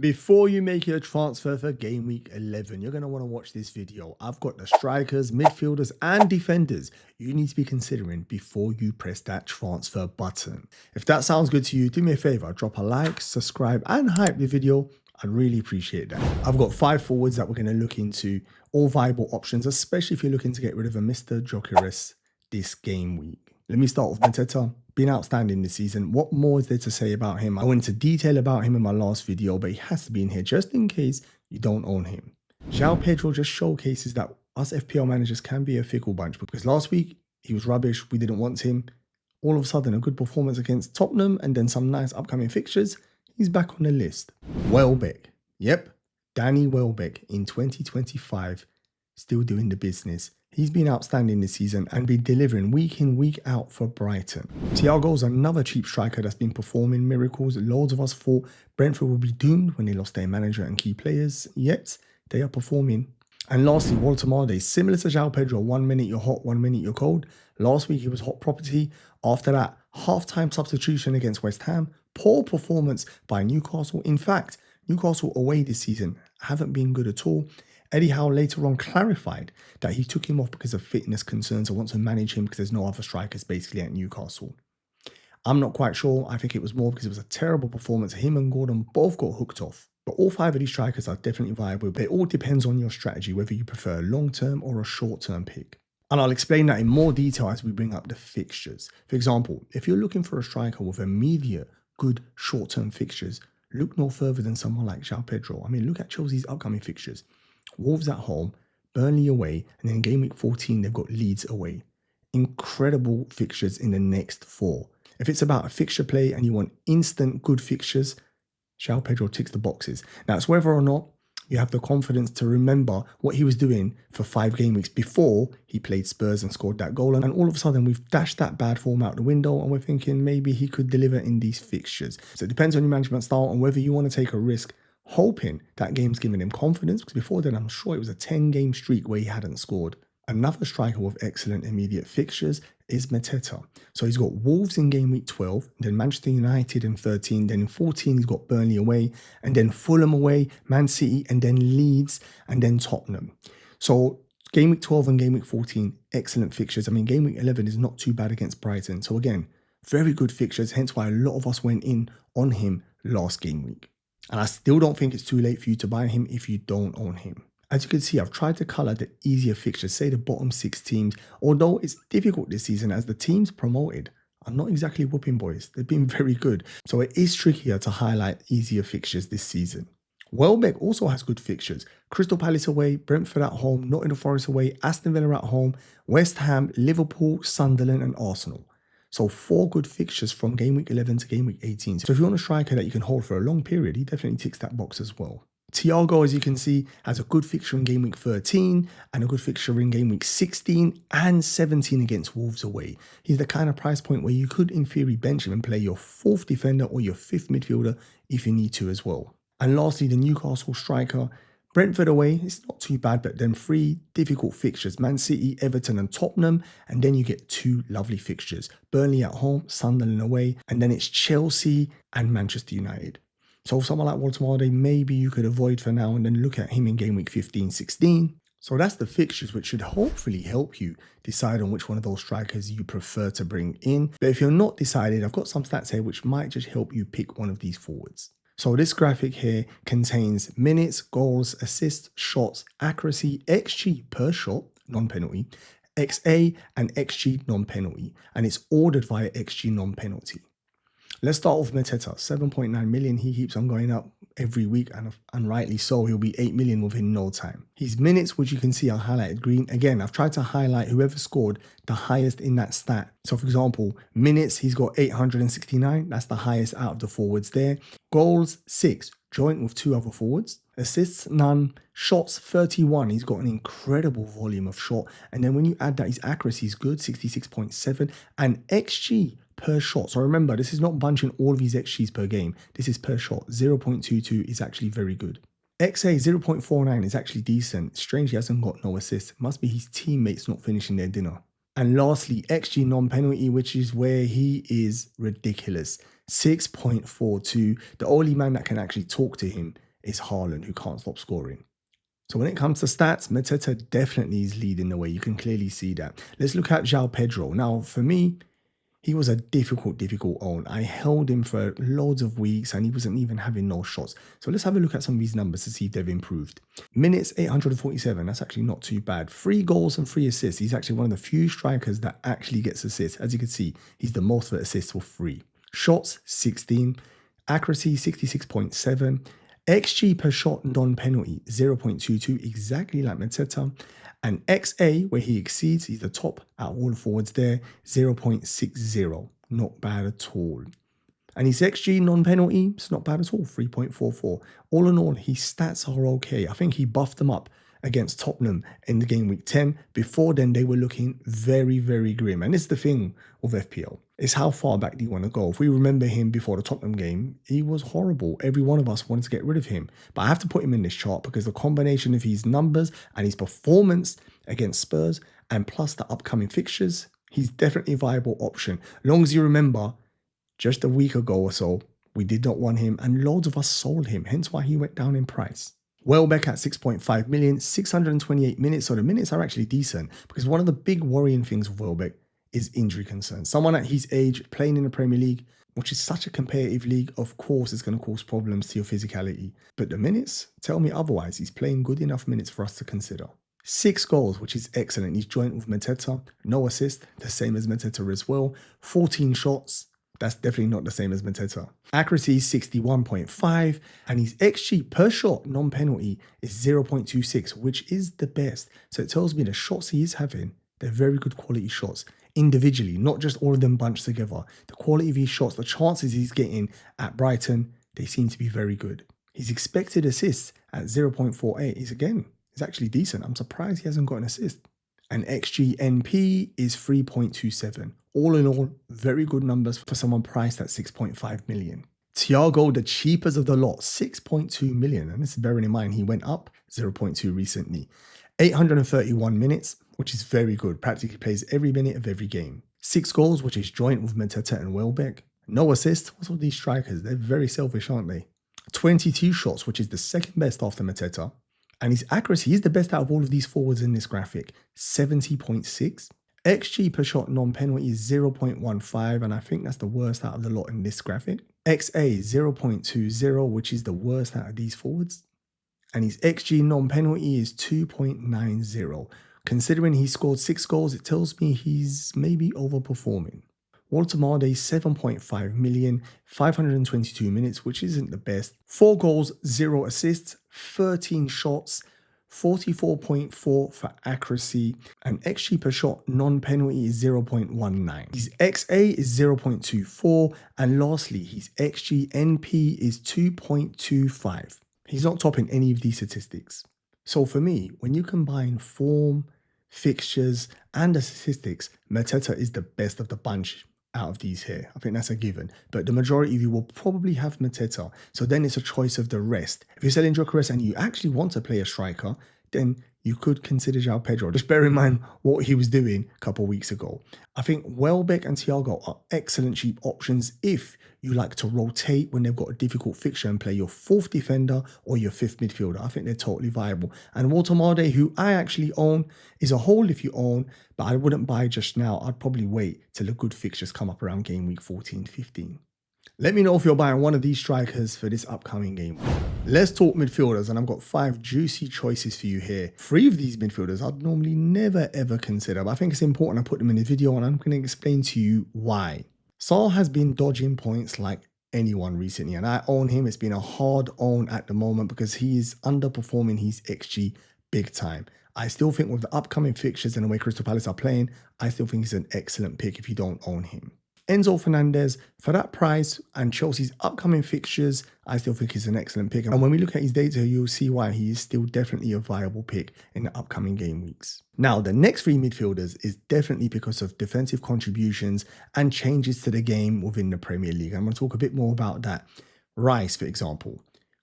Before you make your transfer for game week 11, you're going to want to watch this video. I've got the strikers, midfielders and defenders you need to be considering before you press that transfer button. If that sounds good to you, do me a favor, drop a like, subscribe and hype the video. I'd really appreciate that. I've got 5 forwards that we're going to look into, all viable options, especially if you're looking to get rid of a Mr. GYOKERES this game week. Let me start with Mateta. Been outstanding this season. What more is there to say about him? I went into detail about him in my last video, but he has to be in here just in case you don't own him. João Pedro just showcases that us FPL managers can be a fickle bunch, because last week he was rubbish. We didn't want him. All of a sudden, a good performance against Tottenham and then some nice upcoming fixtures. He's back on the list. Welbeck. Yep, Danny Welbeck in 2025, still doing the business. He's been outstanding this season and been delivering week in, week out for Brighton. Thiago's another cheap striker that's been performing miracles. Loads of us thought Brentford would be doomed when they lost their manager and key players, yet they are performing. And lastly, Walter Marde, similar to João Pedro, 1 minute you're hot, 1 minute you're cold. Last week he was hot property. After that, half-time substitution against West Ham. Poor performance by Newcastle. In fact, Newcastle away this season haven't been good at all. Eddie Howe later on clarified that he took him off because of fitness concerns and wants to manage him because there's no other strikers basically at Newcastle. I'm not quite sure. I think it was more because it was a terrible performance. Him and Gordon both got hooked off. But all 5 of these strikers are definitely viable. But it all depends on your strategy, whether you prefer a long-term or a short-term pick. And I'll explain that in more detail as we bring up the fixtures. For example, if you're looking for a striker with immediate good short-term fixtures, look no further than someone like João Pedro. I mean, look at Chelsea's upcoming fixtures. Wolves at home, Burnley away, and then game week 14, they've got Leeds away. Incredible fixtures in the next 4. If it's about a fixture play and you want instant good fixtures, João Pedro ticks the boxes. Now, it's whether or not you have the confidence to remember what he was doing for 5 game weeks before he played Spurs and scored that goal. And all of a sudden, we've dashed that bad form out the window and we're thinking maybe he could deliver in these fixtures. So it depends on your management style and whether you want to take a risk, hoping that game's giving him confidence, because before then I'm sure it was a 10-game streak where he hadn't scored. Another striker with excellent immediate fixtures is Mateta. So he's got Wolves in game week 12, then Manchester United in 13, then in 14 he's got Burnley away, and then Fulham away, Man City, and then Leeds, and then Tottenham. So game week 12 and game week 14, excellent fixtures. I mean, game week 11 is not too bad against Brighton. So again, very good fixtures, hence why a lot of us went in on him last game week. And I still don't think it's too late for you to buy him if you don't own him. As you can see, I've tried to colour the easier fixtures, say the bottom 6 teams, although it's difficult this season as the teams promoted are not exactly whooping boys. They've been very good. So it is trickier to highlight easier fixtures this season. Welbeck also has good fixtures. Crystal Palace away, Brentford at home, Nottingham Forest away, Aston Villa at home, West Ham, Liverpool, Sunderland and Arsenal. So 4 good fixtures from game week 11 to game week 18. So if you want a striker that you can hold for a long period, he definitely ticks that box as well. Thiago, as you can see, has a good fixture in game week 13 and a good fixture in game week 16 and 17 against Wolves away. He's the kind of price point where you could, in theory, bench him and play your 4th defender or your 5th midfielder if you need to as well. And lastly, the Newcastle striker. Brentford away, it's not too bad, but then 3 difficult fixtures, Man City, Everton and Tottenham, and then you get 2 lovely fixtures, Burnley at home, Sunderland away, and then it's Chelsea and Manchester United. So someone like Walter Marde, maybe you could avoid for now and then look at him in game week 15, 16. So that's the fixtures, which should hopefully help you decide on which one of those strikers you prefer to bring in. But if you're not decided, I've got some stats here which might just help you pick one of these forwards. So this graphic here contains minutes, goals, assists, shots, accuracy, XG per shot, non-penalty, XA and XG non-penalty, and it's ordered via XG non-penalty. Let's start off with Mateta, 7.9 million. He keeps on going up every week, and rightly so. He'll be 8 million within no time. His minutes, which you can see are highlighted green. Again, I've tried to highlight whoever scored the highest in that stat. So for example, minutes, he's got 869. That's the highest out of the forwards there. Goals, 6, joint with 2 other forwards. Assists, none. Shots, 31. He's got an incredible volume of shot. And then when you add that, his accuracy is good, 66.7. And XG per shot. So remember, this is not bunching all of these XGs per game. This is per shot. 0.22 is actually very good. XA 0.49 is actually decent. Strange he hasn't got no assists. Must be his teammates not finishing their dinner. And lastly, XG non-penalty, which is where he is ridiculous. 6.42. The only man that can actually talk to him is Haaland, who can't stop scoring. So when it comes to stats, Mateta definitely is leading the way. You can clearly see that. Let's look at João Pedro. Now, for me, he was a difficult own. I held him for loads of weeks and he wasn't even having no shots. So let's have a look at some of these numbers to see if they've improved. Minutes, 847. That's actually not too bad. 3 goals and 3 assists. He's actually one of the few strikers that actually gets assists. As you can see, he's the most for assists for 3. Shots, 16. Accuracy, 66.7. XG per shot non-penalty, 0.22, exactly like Mateta. And XA, where he exceeds, he's the top out of all the forwards there, 0.60. Not bad at all. And his XG non-penalty, it's not bad at all, 3.44. All in all, his stats are okay. I think he buffed them up against Tottenham in the game week 10. Before then, they were looking very, very grim. And it's the thing with FPL. It's how far back do you want to go? If we remember him before the Tottenham game, he was horrible. Every one of us wanted to get rid of him. But I have to put him in this chart because the combination of his numbers and his performance against Spurs and plus the upcoming fixtures, he's definitely a viable option. As long as you remember, just a week ago or so, we did not want him and loads of us sold him, hence why he went down in price. Welbeck at 6.5 million, 628 minutes. So the minutes are actually decent because one of the big worrying things with Welbeck is injury concerns. Someone at his age playing in the Premier League, which is such a competitive league, of course, is going to cause problems to your physicality. But the minutes tell me otherwise. He's playing good enough minutes for us to consider. 6 goals, which is excellent. He's joint with Mateta. No assist, the same as Mateta as well. 14 shots. That's definitely not the same as Mateta. Accuracy is 61.5 and his XG per shot non-penalty is 0.26, which is the best. So it tells me the shots he is having, they're very good quality shots individually, not just all of them bunched together. The quality of his shots, the chances he's getting at Brighton, they seem to be very good. His expected assists at 0.48 is actually decent. I'm surprised he hasn't got an assist. And XGNP is 3.27. All in all, very good numbers for someone priced at 6.5 million. Thiago, the cheapest of the lot, 6.2 million. And this is bearing in mind, he went up 0.2 recently. 831 minutes, which is very good. Practically plays every minute of every game. 6 goals, which is joint with Mateta and Welbeck. No assist. What's all these strikers? They're very selfish, aren't they? 22 shots, which is the second best after Mateta. And his accuracy is the best out of all of these forwards in this graphic, 70.6. XG per shot non-penalty is 0.15, and I think that's the worst out of the lot in this graphic. XA 0.20, which is the worst out of these forwards. And his XG non-penalty is 2.90. Considering he scored 6 goals, it tells me he's maybe overperforming. Walter Marde, 7.5 million, 522 minutes, which isn't the best. 4 goals, 0 assists, 13 shots, 44.4 for accuracy, and XG per shot non-penalty is 0.19. His XA is 0.24, and lastly, his XGNP is 2.25. He's not topping any of these statistics. So for me, when you combine form, fixtures, and the statistics, Mateta is the best of the bunch out of these here. I think that's a given. But the majority of you will probably have Mateta. So then it's a choice of the rest. If you're selling GYOKERES and you actually want to play a striker, then you could consider João Pedro. Just bear in mind what he was doing a couple of weeks ago. I think Welbeck and Thiago are excellent cheap options if you like to rotate when they've got a difficult fixture and play your 4th defender or your 5th midfielder. I think they're totally viable. And Walter Marde, who I actually own, is a hold if you own, but I wouldn't buy just now. I'd probably wait till the good fixtures come up around game week 14, 15. Let me know if you're buying one of these strikers for this upcoming game. Let's talk midfielders, and I've got 5 juicy choices for you here. 3 of these midfielders I'd normally never ever consider, but I think it's important I put them in the video, and I'm going to explain to you why. Saul has been dodging points like anyone recently, and I own him. It's been a hard own at the moment because he is underperforming his XG big time. I still think with the upcoming fixtures and the way Crystal Palace are playing, I still think he's an excellent pick if you don't own him. Enzo Fernandez, for that price and Chelsea's upcoming fixtures, I still think he's an excellent pick. And when we look at his data, you'll see why he is still definitely a viable pick in the upcoming game weeks. Now, the next 3 midfielders is definitely because of defensive contributions and changes to the game within the Premier League. I'm going to talk a bit more about that. Rice, for example.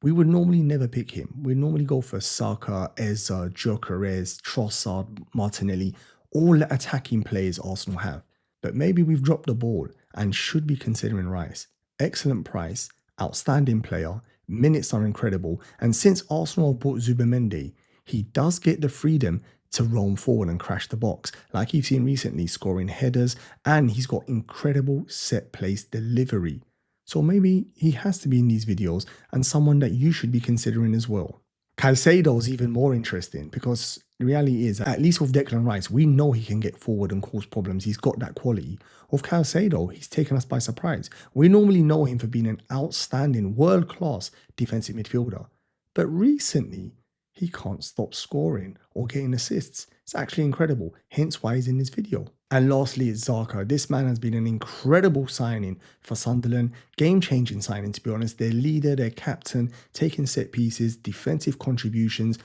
We would normally never pick him. We'd normally go for SAKA, Eza, GYOKERES, Trossard, Martinelli, all the attacking players Arsenal have. But maybe we've dropped the ball and should be considering Rice. Excellent price, outstanding player, minutes are incredible. And since Arsenal have bought Zubimendi, he does get the freedom to roam forward and crash the box, like you've seen recently, scoring headers, and he's got incredible set place delivery. So maybe he has to be in these videos and someone that you should be considering as well. Caicedo is even more interesting because the reality is, at least with Declan Rice, we know he can get forward and cause problems. He's got that quality. With Caicedo, he's taken us by surprise. We normally know him for being an outstanding, world-class defensive midfielder. But recently, he can't stop scoring or getting assists. It's actually incredible, hence why he's in this video. And lastly, it's SAKA. This man has been an incredible signing for Sunderland. Game-changing signing, to be honest. Their leader, their captain, taking set pieces, defensive contributions.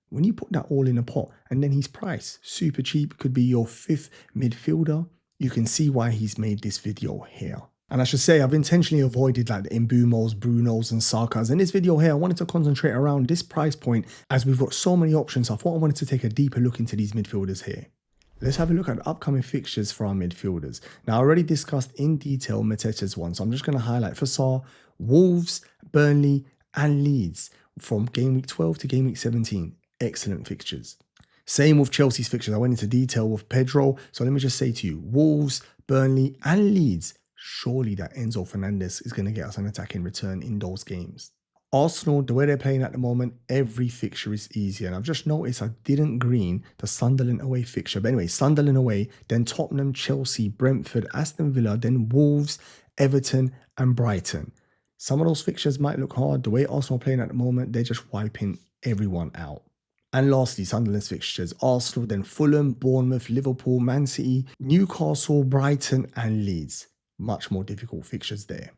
When you put that all in a pot, and then his price, super cheap, could be your 5th midfielder, you can see why he's made this video here. And I should say, I've intentionally avoided like the Mbumos, Brunos, and Sakas. In this video here, I wanted to concentrate around this price point as we've got so many options. I thought I wanted to take a deeper look into these midfielders here. Let's have a look at the upcoming fixtures for our midfielders. Now, I already discussed in detail Mateta's one, so I'm just going to highlight for Saar, Wolves, Burnley, and Leeds from game week 12 to game week 17. Excellent fixtures. Same with Chelsea's fixtures. I went into detail with Pedro. So let me just say to you, Wolves, Burnley, and Leeds, surely that Enzo Fernandez is going to get us an attacking return in those games. Arsenal, the way they're playing at the moment, every fixture is easier. And I've just noticed I didn't green the Sunderland away fixture. But anyway, Sunderland away, then Tottenham, Chelsea, Brentford, Aston Villa, then Wolves, Everton, and Brighton. Some of those fixtures might look hard. The way Arsenal are playing at the moment, they're just wiping everyone out. And lastly, Sunderland's fixtures, Arsenal, then Fulham, Bournemouth, Liverpool, Man City, Newcastle, Brighton, and Leeds. Much more difficult fixtures there.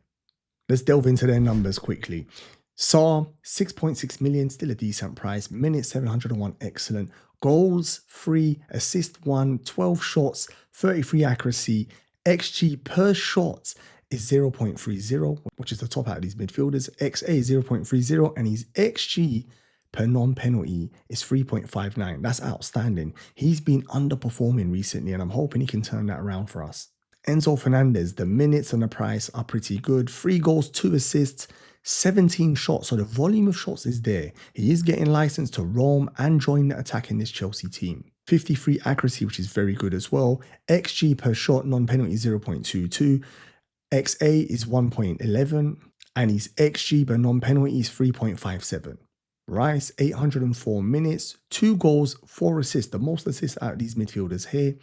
Let's delve into their numbers quickly. Saar, 6.6 million, still a decent price. Minutes, 701, excellent. Goals, 3. Assist, 1. 12 shots, 33 accuracy. XG per shot is 0.30, which is the top out of these midfielders. XA is 0.30, and his XG per non-penalty is 3.59. That's outstanding. He's been underperforming recently, and I'm hoping he can turn that around for us. Enzo Fernandez, the minutes and the price are pretty good. 3 goals, 2 assists, 17 shots. So the volume of shots is there. He is getting licensed to roam and join the attack in this Chelsea team. 53 accuracy, which is very good as well. XG per shot, non-penalty 0.22. XA is 1.11. And his XG per non-penalty is 3.57. Rice, 804 minutes, 2 goals, 4 assists. The most assists out of these midfielders here.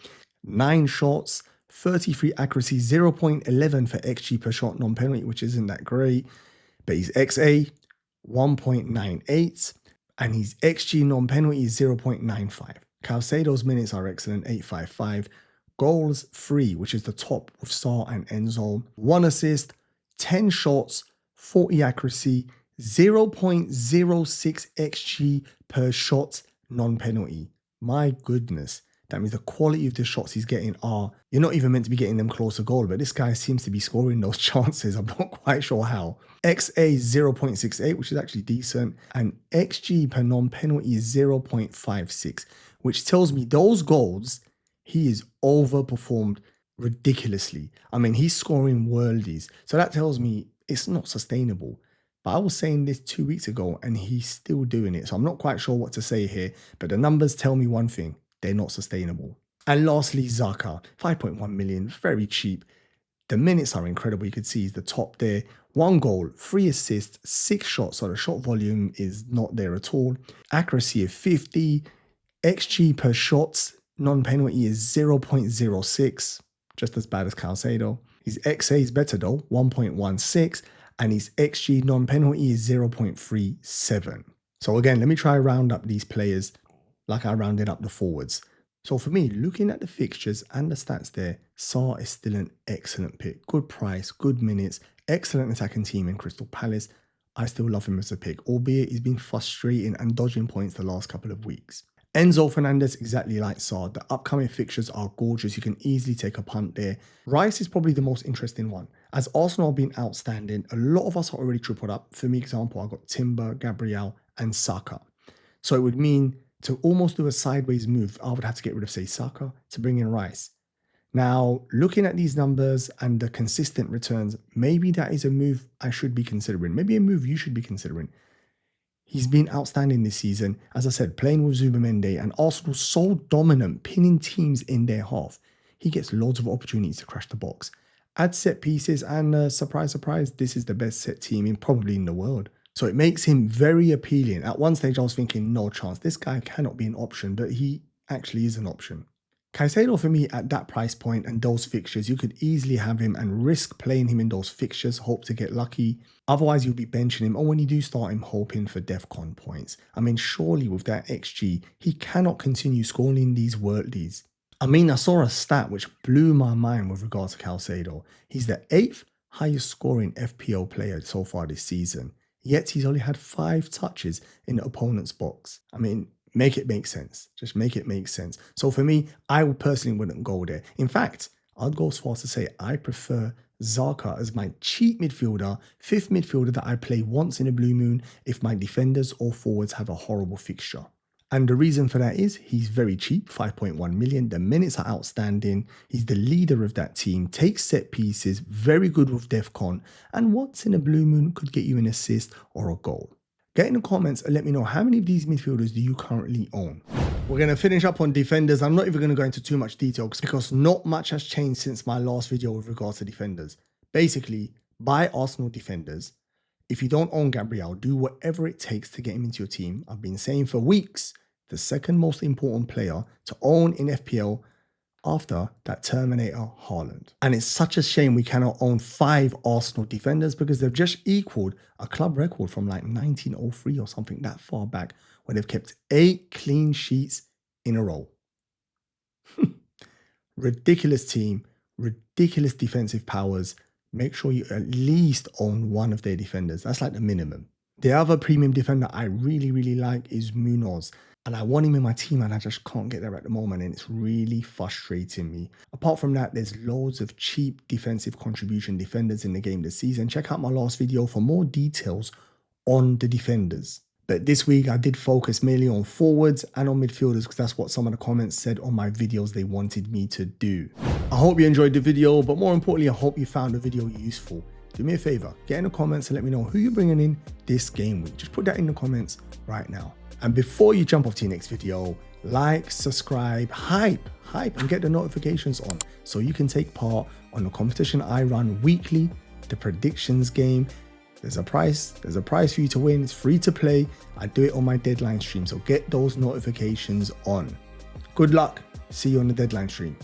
9 shots, 33 accuracy, 0.11 for XG per shot non-penalty, which isn't that great. But his XA, 1.98. And his XG non-penalty is 0.95. Caicedo's minutes are excellent, 855. Goals, 3, which is the top with Saar and Enzo. 1 assist, 10 shots, 40 accuracy, 0.06 XG per shot non-penalty. My goodness. That means the quality of the shots he's getting are, you're not even meant to be getting them close to goal, but this guy seems to be scoring those chances. I'm not quite sure how. XA is 0.68, which is actually decent. And XG per non-penalty is 0.56, which tells me those goals, he is overperformed ridiculously. I mean, he's scoring worldies. So that tells me it's not sustainable. But I was saying this 2 weeks ago and he's still doing it. So I'm not quite sure what to say here, but the numbers tell me one thing. They're not sustainable. And lastly, SAKA, 5.1 million, very cheap. The minutes are incredible. You can see he's the top there. 1 goal, 3 assists, 6 shots. So the shot volume is not there at all. Accuracy of 50. XG per shots, non-penalty is 0.06. Just as bad as Caicedo. His XA is better though, 1.16. And his XG non-penalty is 0.37. So again, let me try round up these players like I rounded up the forwards. So for me, looking at the fixtures and the stats there, Saar is still an excellent pick. Good price, good minutes, excellent attacking team in Crystal Palace. I still love him as a pick, albeit he's been frustrating and dodging points the last couple of weeks. Enzo Fernandez, exactly like Saar. The upcoming fixtures are gorgeous. You can easily take a punt there. Rice is probably the most interesting one. As Arsenal have been outstanding, a lot of us are already tripled up. For me, example, I got Timber, Gabriel, and Saka. So it would mean to almost do a sideways move, I would have to get rid of, say, Saka to bring in Rice. Now, looking at these numbers and the consistent returns, maybe that is a move I should be considering. Maybe a move you should be considering. He's been outstanding this season. As I said, playing with Zubimendi and Arsenal so dominant, pinning teams in their half. He gets loads of opportunities to crash the box. Add set pieces and surprise, surprise, this is the best set team probably in the world. So it makes him very appealing. At one stage I was thinking, no chance, this guy cannot be an option, but he actually is an option. Caicedo for me at that price point and those fixtures, you could easily have him and risk playing him in those fixtures, hope to get lucky. Otherwise, you'll be benching him, or when you do start him, hoping for DEFCON points. I mean, surely with that XG, he cannot continue scoring these worldlies. I mean, I saw a stat which blew my mind with regards to Caicedo. He's the 8th highest scoring FPL player so far this season, yet he's only had 5 touches in the opponent's box. I mean, make it make sense. Just make it make sense. So for me, I personally wouldn't go there. In fact, I'd go as far as to say I prefer SAKA as my cheap midfielder, 5th midfielder that I play once in a blue moon if my defenders or forwards have a horrible fixture. And the reason for that is he's very cheap, 5.1 million. The minutes are outstanding. He's the leader of that team, takes set pieces, very good with DEFCON, and once in a blue moon could get you an assist or a goal. Get in the comments and let me know how many of these midfielders do you currently own. We're going to finish up on defenders. I'm not even going to go into too much detail because not much has changed since my last video with regards to defenders. Basically, buy Arsenal defenders. If you don't own Gabriel, do whatever it takes to get him into your team. I've been saying for weeks, the second most important player to own in FPL after that Terminator Haaland. And it's such a shame we cannot own 5 Arsenal defenders because they've just equaled a club record from like 1903 or something that far back, where they've kept 8 clean sheets in a row. Ridiculous team, ridiculous defensive powers. Make sure you at least own one of their defenders. That's like the minimum. The other premium defender I really like is Munoz. And I want him in my team and I just can't get there at the moment, and it's really frustrating me. Apart from that, there's loads of cheap defensive contribution defenders in the game this season. Check out my last video for more details on the defenders. But this week I did focus mainly on forwards and on midfielders because that's what some of the comments said on my videos they wanted me to do. I hope you enjoyed the video, but more importantly, I hope you found the video useful. Do me a favor, get in the comments and let me know who you're bringing in this game week. Just put that in the comments right now. And before you jump off to your next video, like, subscribe, hype, and get the notifications on so you can take part on the competition I run weekly, the predictions game. There's a prize for you to win. It's free to play. I do it on my deadline stream, so get those notifications on. Good luck. See you on the deadline stream.